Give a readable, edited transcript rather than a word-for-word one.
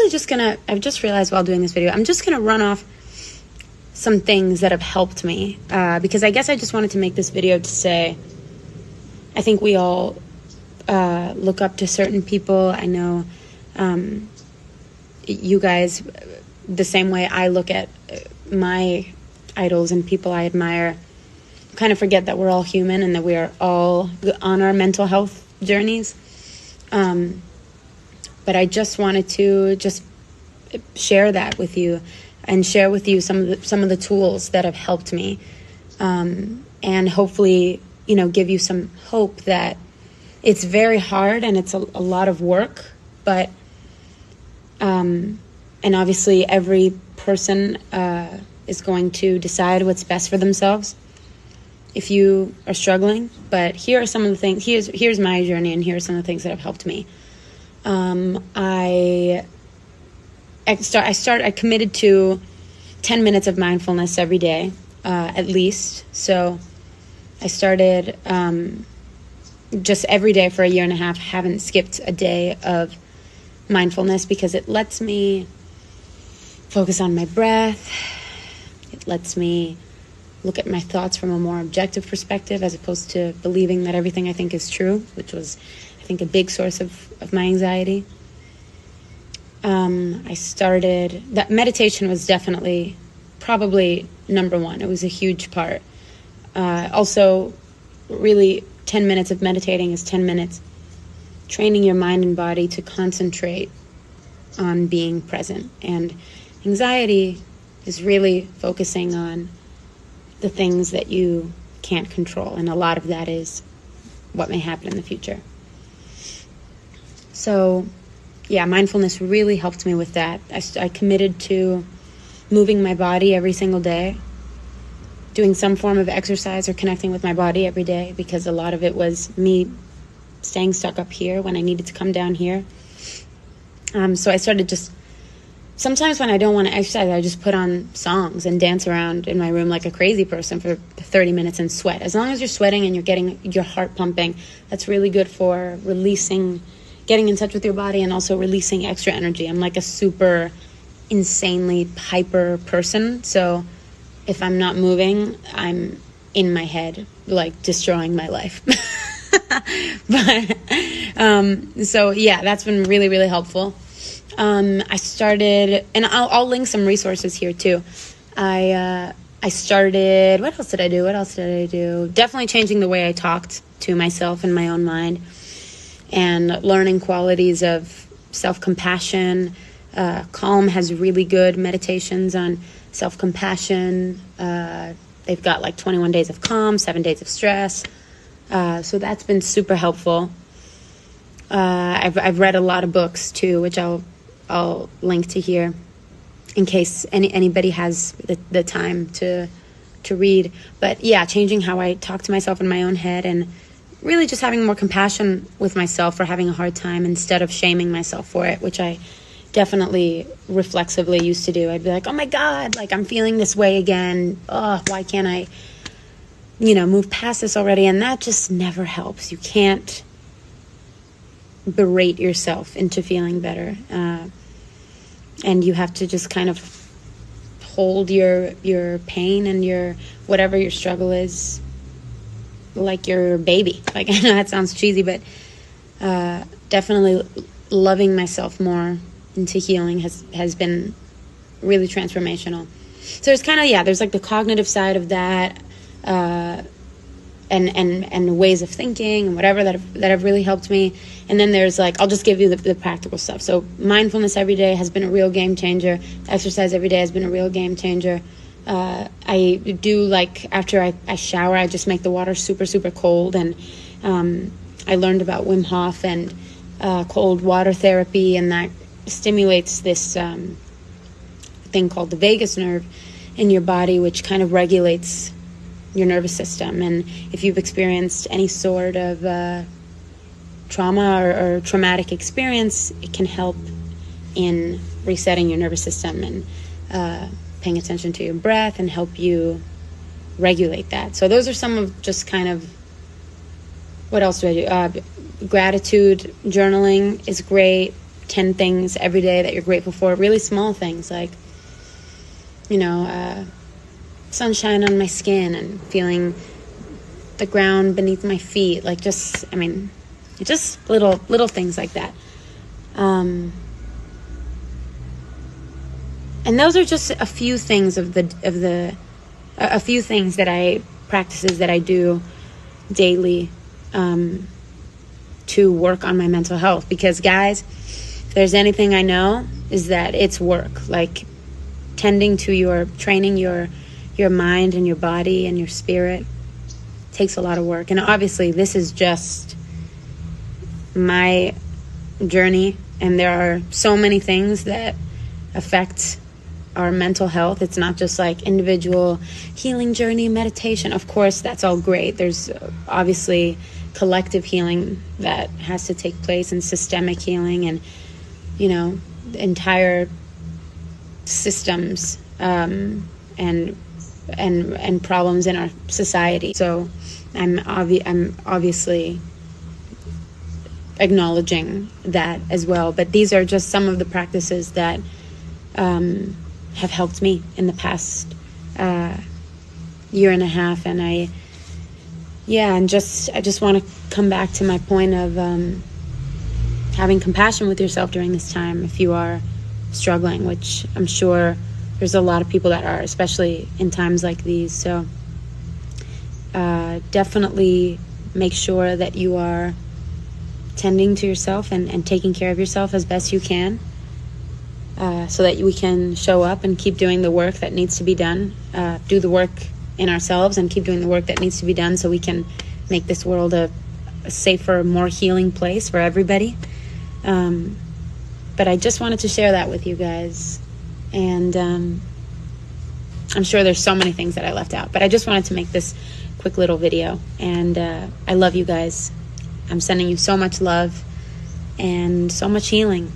actually I've just realized while doing this video, I'm just gonna run off some things that have helped me, because I guess I just wanted to make this video to say, I think we all look up to certain people. I know you guys, the same way I look at my idols and people I admire, kind of forget that we're all human and that we are all on our mental health journeys. But I just wanted to just share that with you and share with you some of the tools that have helped me, and hopefully, give you some hope that it's very hard and it's a lot of work, but and obviously every person is going to decide what's best for themselves if you are struggling. But here are some of the things. Here's my journey, and here are some of the things that have helped me. I committed to 10 minutes of mindfulness every day, at least. So I started just every day for a year and a half. Haven't skipped a day of mindfulness because it lets me focus on my breath. It lets me look at my thoughts from a more objective perspective, as opposed to believing that everything I think is true, which was, I think, a big source of my anxiety. I started, that meditation was definitely probably number one. It was a huge part. Also, really, 10 minutes of meditating is 10 minutes training your mind and body to concentrate on being present. And anxiety is really focusing on the things that you can't control. And a lot of that is what may happen in the future. So, yeah, mindfulness really helped me with that. I committed to moving my body every single day, doing some form of exercise or connecting with my body every day, because a lot of it was me staying stuck up here when I needed to come down here. So I started sometimes when I don't want to exercise, I just put on songs and dance around in my room like a crazy person for 30 minutes and sweat. As long as you're sweating and you're getting your heart pumping, that's really good for getting in touch with your body and also releasing extra energy. I'm like a super insanely hyper person. So if I'm not moving, I'm in my head, like destroying my life. But, so yeah, that's been really, really helpful. I started, and I'll link some resources here too. I started, what else did I do? Definitely changing the way I talked to myself in my own mind, and learning qualities of self-compassion. Calm has really good meditations on self-compassion. They've got like 21 days of calm, 7 days of stress. So that's been super helpful. I've read a lot of books too, which I'll link to here in case anybody has the time to read. But yeah, changing how I talk to myself in my own head, and really just having more compassion with myself for having a hard time instead of shaming myself for it, which I definitely reflexively used to do. I'd be like, oh my God, like I'm feeling this way again. Oh, why can't I, move past this already? And that just never helps. You can't berate yourself into feeling better. And you have to just kind of hold your pain and your whatever your struggle is like your baby. Like, I know that sounds cheesy, but definitely loving myself more into healing has been really transformational. So there's there's like the cognitive side of that, and ways of thinking and whatever that have really helped me. And then there's like, I'll just give you the practical stuff. So mindfulness every day has been a real game changer. Exercise every day has been a real game changer. I do, like, after I shower, I just make the water super, super cold. And I learned about Wim Hof and cold water therapy, and that stimulates this thing called the vagus nerve in your body, which kind of regulates your nervous system. And if you've experienced any sort of trauma or traumatic experience, it can help in resetting your nervous system and paying attention to your breath and help you regulate that. So those are some of just kind of, what else do I do? Gratitude journaling is great. 10 things every day that you're grateful for. Really small things like, sunshine on my skin and feeling the ground beneath my feet. Like just little things like that. And those are just a few things a few things practices that I do daily to work on my mental health. Because guys, if there's anything I know, is that it's work. Like training your mind and your body and your spirit takes a lot of work. And obviously this is just my journey, and there are so many things that affect our mental health. It's not just like individual healing journey, meditation. Of course, that's all great. There's obviously collective healing that has to take place, and systemic healing, and entire systems and problems in our society. So I'm obviously acknowledging that as well. But these are just some of the practices that have helped me in the past year and a half. And I just want to come back to my point of having compassion with yourself during this time if you are struggling, which I'm sure there's a lot of people that are, especially in times like these. So definitely make sure that you are tending to yourself and taking care of yourself as best you can, so that we can show up and keep doing the work that needs to be done, do the work in ourselves and keep doing the work that needs to be done, so we can make this world a safer, more healing place for everybody. But I just wanted to share that with you guys. And I'm sure there's so many things that I left out, but I just wanted to make this quick little video. And I love you guys. I'm sending you so much love and so much healing.